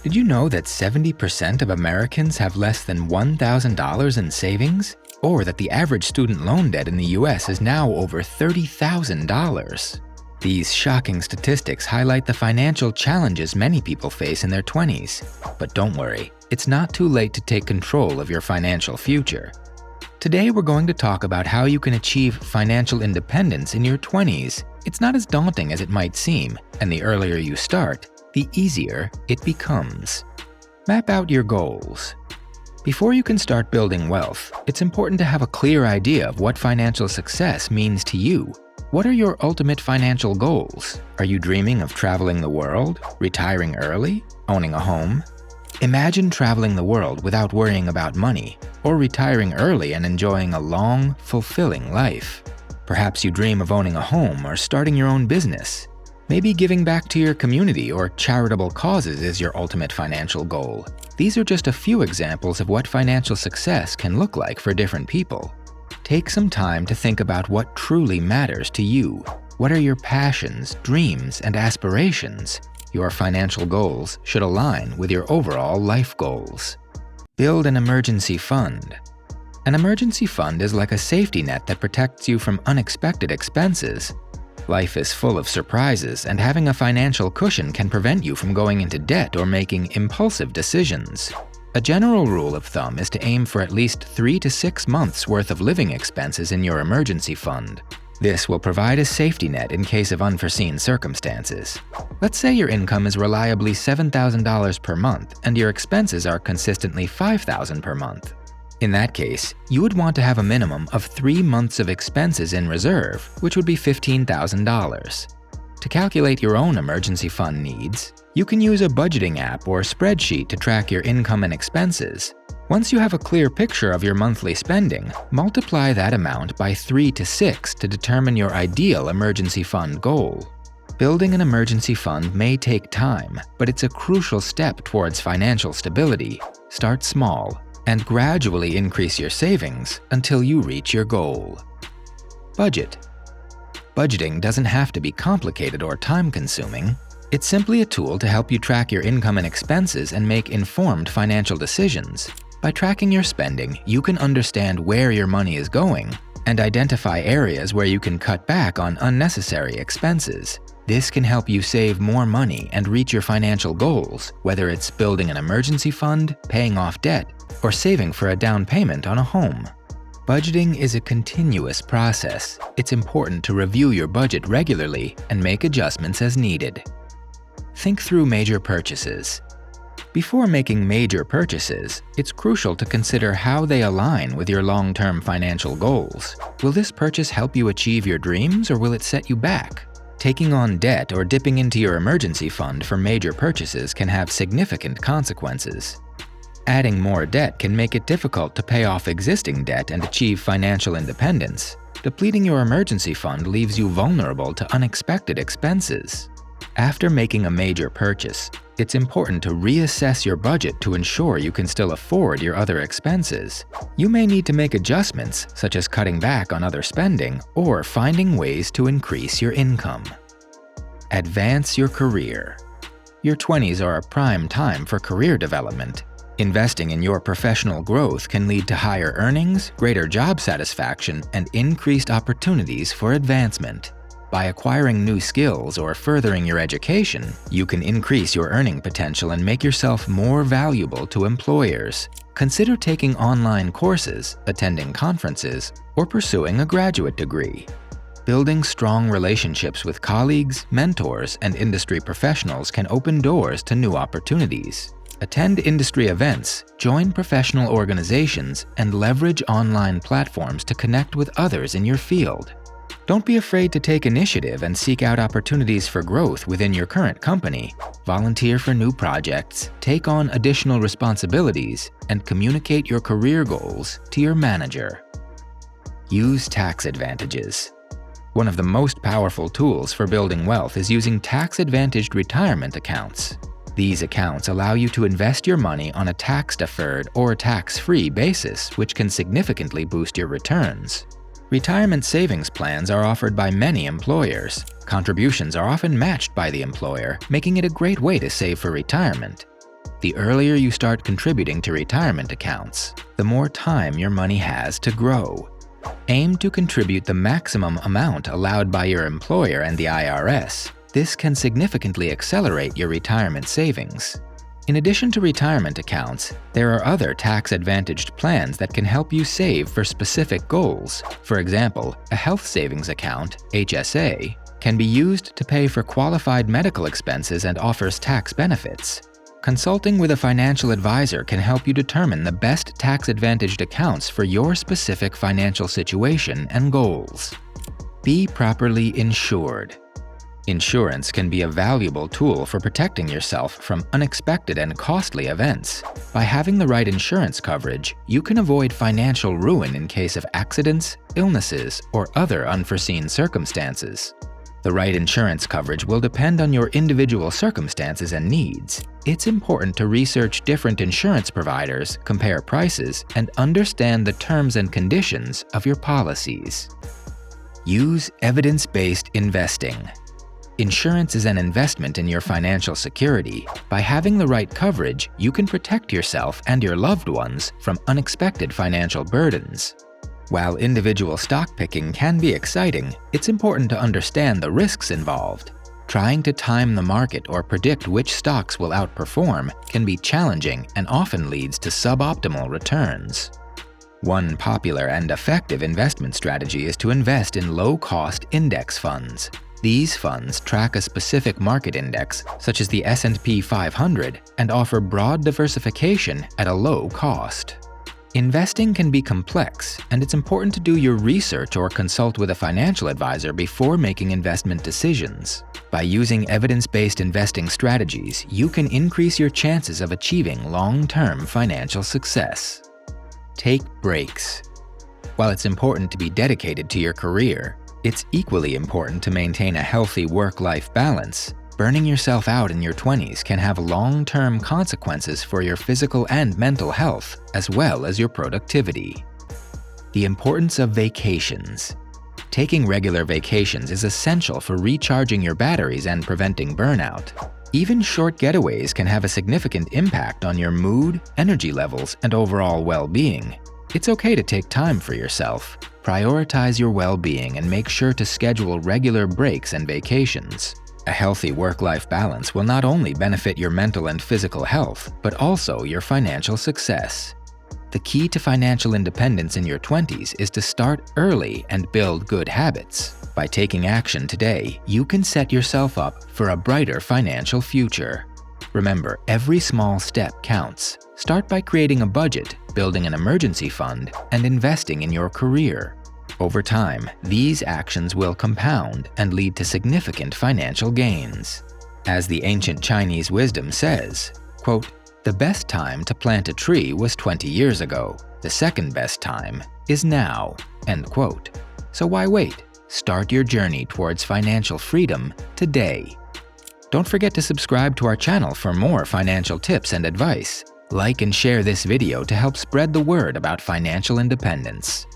Did you know that 70% of Americans have less than $1,000 in savings? Or that the average student loan debt in the US is now over $30,000? These shocking statistics highlight the financial challenges many people face in their 20s. But don't worry, it's not too late to take control of your financial future. Today we're going to talk about how you can achieve financial independence in your 20s. It's not as daunting as it might seem, and the earlier you start, the easier it becomes. Map out your goals. Before you can start building wealth, it's important to have a clear idea of what financial success means to you. What are your ultimate financial goals? Are you dreaming of traveling the world, retiring early, owning a home? Imagine traveling the world without worrying about money, or retiring early and enjoying a long, fulfilling life. Perhaps you dream of owning a home or starting your own business. Maybe giving back to your community or charitable causes is your ultimate financial goal. These are just a few examples of what financial success can look like for different people. Take some time to think about what truly matters to you. What are your passions, dreams, and aspirations? Your financial goals should align with your overall life goals. Build an emergency fund. An emergency fund is like a safety net that protects you from unexpected expenses. Life is full of surprises, and having a financial cushion can prevent you from going into debt or making impulsive decisions. A general rule of thumb is to aim for at least 3 to 6 months' worth of living expenses in your emergency fund. This will provide a safety net in case of unforeseen circumstances. Let's say your income is reliably $7,000 per month and your expenses are consistently $5,000 per month. In that case, you would want to have a minimum of 3 months of expenses in reserve, which would be $15,000. To calculate your own emergency fund needs, you can use a budgeting app or spreadsheet to track your income and expenses. Once you have a clear picture of your monthly spending, multiply that amount by 3 to 6 to determine your ideal emergency fund goal. Building an emergency fund may take time, but it's a crucial step towards financial stability. Start small and gradually increase your savings until you reach your goal. Budget. Budgeting doesn't have to be complicated or time-consuming. It's simply a tool to help you track your income and expenses and make informed financial decisions. By tracking your spending, you can understand where your money is going and identify areas where you can cut back on unnecessary expenses. This can help you save more money and reach your financial goals, whether it's building an emergency fund, paying off debt, or saving for a down payment on a home. Budgeting is a continuous process. It's important to review your budget regularly and make adjustments as needed. Think through major purchases. Before making major purchases, it's crucial to consider how they align with your long-term financial goals. Will this purchase help you achieve your dreams, or will it set you back? Taking on debt or dipping into your emergency fund for major purchases can have significant consequences. Adding more debt can make it difficult to pay off existing debt and achieve financial independence. Depleting your emergency fund leaves you vulnerable to unexpected expenses. After making a major purchase, it's important to reassess your budget to ensure you can still afford your other expenses. You may need to make adjustments, such as cutting back on other spending or finding ways to increase your income. Advance your career. Your 20s are a prime time for career development. Investing in your professional growth can lead to higher earnings, greater job satisfaction, and increased opportunities for advancement. By acquiring new skills or furthering your education, you can increase your earning potential and make yourself more valuable to employers. Consider taking online courses, attending conferences, or pursuing a graduate degree. Building strong relationships with colleagues, mentors, and industry professionals can open doors to new opportunities. Attend industry events, join professional organizations, and leverage online platforms to connect with others in your field. Don't be afraid to take initiative and seek out opportunities for growth within your current company. Volunteer for new projects, take on additional responsibilities, and communicate your career goals to your manager. Use tax advantages. One of the most powerful tools for building wealth is using tax-advantaged retirement accounts. These accounts allow you to invest your money on a tax-deferred or tax-free basis, which can significantly boost your returns. Retirement savings plans are offered by many employers. Contributions are often matched by the employer, making it a great way to save for retirement. The earlier you start contributing to retirement accounts, the more time your money has to grow. Aim to contribute the maximum amount allowed by your employer and the IRS. This can significantly accelerate your retirement savings. In addition to retirement accounts, there are other tax-advantaged plans that can help you save for specific goals. For example, a health savings account, HSA, can be used to pay for qualified medical expenses and offers tax benefits. Consulting with a financial advisor can help you determine the best tax-advantaged accounts for your specific financial situation and goals. Be properly insured. Insurance can be a valuable tool for protecting yourself from unexpected and costly events. By having the right insurance coverage, you can avoid financial ruin in case of accidents, illnesses, or other unforeseen circumstances. The right insurance coverage will depend on your individual circumstances and needs. It's important to research different insurance providers, compare prices, and understand the terms and conditions of your policies. Use evidence-based investing. Insurance is an investment in your financial security. By having the right coverage, you can protect yourself and your loved ones from unexpected financial burdens. While individual stock picking can be exciting, it's important to understand the risks involved. Trying to time the market or predict which stocks will outperform can be challenging and often leads to suboptimal returns. One popular and effective investment strategy is to invest in low-cost index funds. These funds track a specific market index, such as the S&P 500, and offer broad diversification at a low cost. Investing can be complex, and it's important to do your research or consult with a financial advisor before making investment decisions. By using evidence-based investing strategies, you can increase your chances of achieving long-term financial success. Take breaks. While it's important to be dedicated to your career, it's equally important to maintain a healthy work-life balance. Burning yourself out in your 20s can have long-term consequences for your physical and mental health, as well as your productivity. The importance of vacations. Taking regular vacations is essential for recharging your batteries and preventing burnout. Even short getaways can have a significant impact on your mood, energy levels, and overall well-being. It's okay to take time for yourself. Prioritize your well-being and make sure to schedule regular breaks and vacations. A healthy work-life balance will not only benefit your mental and physical health, but also your financial success. The key to financial independence in your 20s is to start early and build good habits. By taking action today, you can set yourself up for a brighter financial future. Remember, every small step counts. Start by creating a budget, building an emergency fund, and investing in your career. Over time, these actions will compound and lead to significant financial gains. As the ancient Chinese wisdom says, quote, "The best time to plant a tree was 20 years ago. The second best time is now." End quote. So why wait? Start your journey towards financial freedom today. Don't forget to subscribe to our channel for more financial tips and advice. Like and share this video to help spread the word about financial independence.